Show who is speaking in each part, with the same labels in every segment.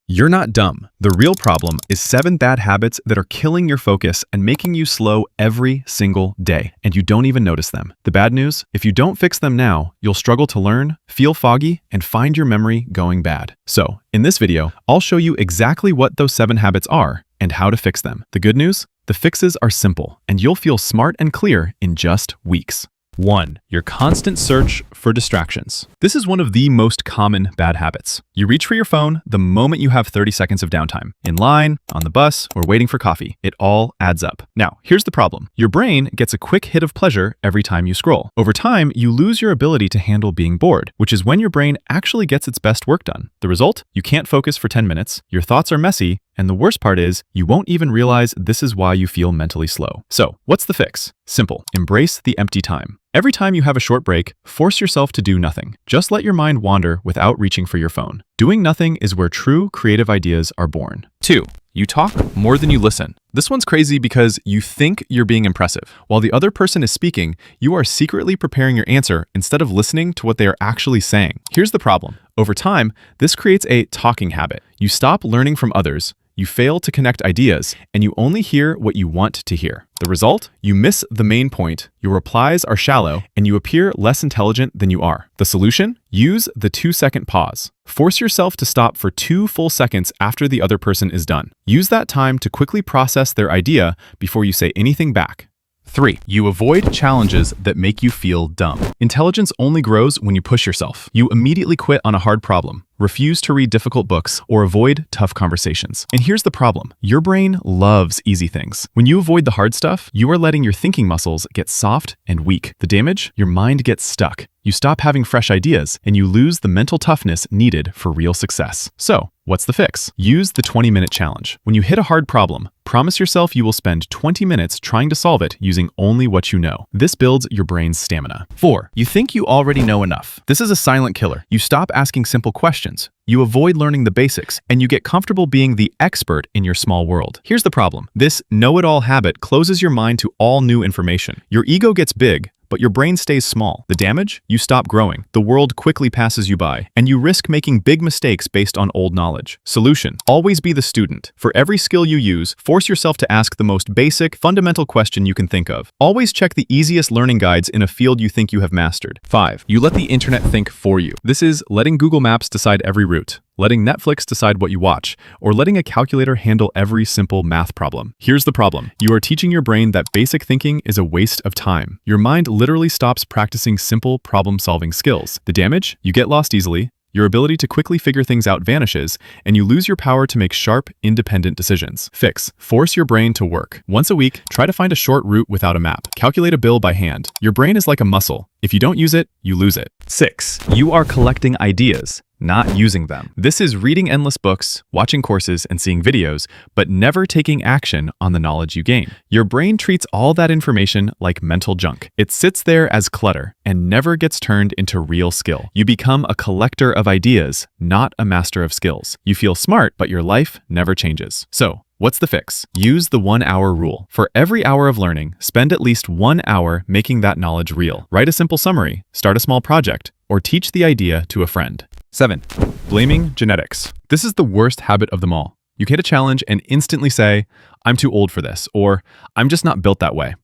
Speaker 1: You're not dumb. The real problem is 7 bad habits that are killing your focus and making you slow every single day, and you don't even notice them. The bad news? If you don't fix them now, you'll struggle to learn, feel foggy, and find your memory going bad. So, in this video, I'll show you exactly what those 7 habits are and how to fix them. The good news? The fixes are simple, and you'll feel smart and clear in just weeks. 1. Your constant search for distractions. This is one of the most common bad habits. You reach for your phone the moment you have 30 seconds of downtime. In line, on the bus, or waiting for coffee. It all adds up. Now, here's the problem. Your brain gets a quick hit of pleasure every time you scroll. Over time, you lose your ability to handle being bored, which is when your brain actually gets its best work done. The result? You can't focus for 10 minutes, your thoughts are messy, and the worst part is, you won't even realize this is why you feel mentally slow. So, what's the fix? Simple. Embrace the empty time. Every time you have a short break, force yourself to do nothing. Just let your mind wander without reaching for your phone. Doing nothing is where true creative ideas are born. 2. You talk more than you listen. This one's crazy because you think you're being impressive. While the other person is speaking, you are secretly preparing your answer instead of listening to what they are actually saying. Here's the problem. Over time, this creates a talking habit. You stop learning from others, you fail to connect ideas, and you only hear what you want to hear. The result? You miss the main point, your replies are shallow, and you appear less intelligent than you are. The solution? Use the 2-second pause. Force yourself to stop for 2 full seconds after the other person is done. Use that time to quickly process their idea before you say anything back. 3. You avoid challenges that make you feel dumb. Intelligence only grows when you push yourself. You immediately quit on a hard problem, refuse to read difficult books, or avoid tough conversations. And here's the problem. Your brain loves easy things. When you avoid the hard stuff, you are letting your thinking muscles get soft and weak. The damage? Your mind gets stuck. You stop having fresh ideas, and you lose the mental toughness needed for real success. So, what's the fix? Use the 20-minute challenge. When you hit a hard problem, promise yourself you will spend 20 minutes trying to solve it using only what you know. This builds your brain's stamina. 4. You think you already know enough. This is a silent killer. You stop asking simple questions. You avoid learning the basics, and you get comfortable being the expert in your small world. Here's the problem. This know-it-all habit closes your mind to all new information. Your ego gets big, but your brain stays small. The damage? You stop growing. The world quickly passes you by, and you risk making big mistakes based on old knowledge. Solution: always be the student. For every skill you use, force yourself to ask the most basic, fundamental question you can think of. Always check the easiest learning guides in a field you think you have mastered. 5. You let the internet think for you. This is letting Google Maps decide every route, letting Netflix decide what you watch, or letting a calculator handle every simple math problem. Here's the problem. You are teaching your brain that basic thinking is a waste of time. Your mind literally stops practicing simple problem-solving skills. The damage? You get lost easily, your ability to quickly figure things out vanishes, and you lose your power to make sharp, independent decisions. Fix: force your brain to work. Once a week, try to find a short route without a map. Calculate a bill by hand. Your brain is like a muscle. If you don't use it, you lose it. 6. You are collecting ideas, not using them. This is reading endless books, watching courses, and seeing videos, but never taking action on the knowledge you gain. Your brain treats all that information like mental junk. It sits there as clutter and never gets turned into real skill. You become a collector of ideas, not a master of skills. You feel smart, but your life never changes. So, what's the fix? Use the 1-hour rule. For every hour of learning, spend at least 1 hour making that knowledge real. Write a simple summary, start a small project, or teach the idea to a friend. 7. Blaming genetics. This is the worst habit of them all. You hit a challenge and instantly say, "I'm too old for this," or "I'm just not built that way."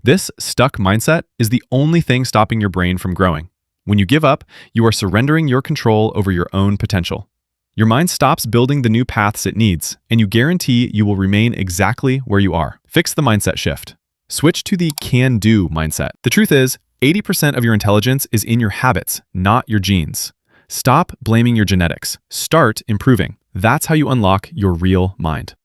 Speaker 1: This stuck mindset is the only thing stopping your brain from growing. When you give up, you are surrendering your control over your own potential. Your mind stops building the new paths it needs, and you guarantee you will remain exactly where you are. Fix the mindset shift. Switch to the can-do mindset. The truth is, 80% of your intelligence is in your habits, not your genes. Stop blaming your genetics. Start improving. That's how you unlock your real mind.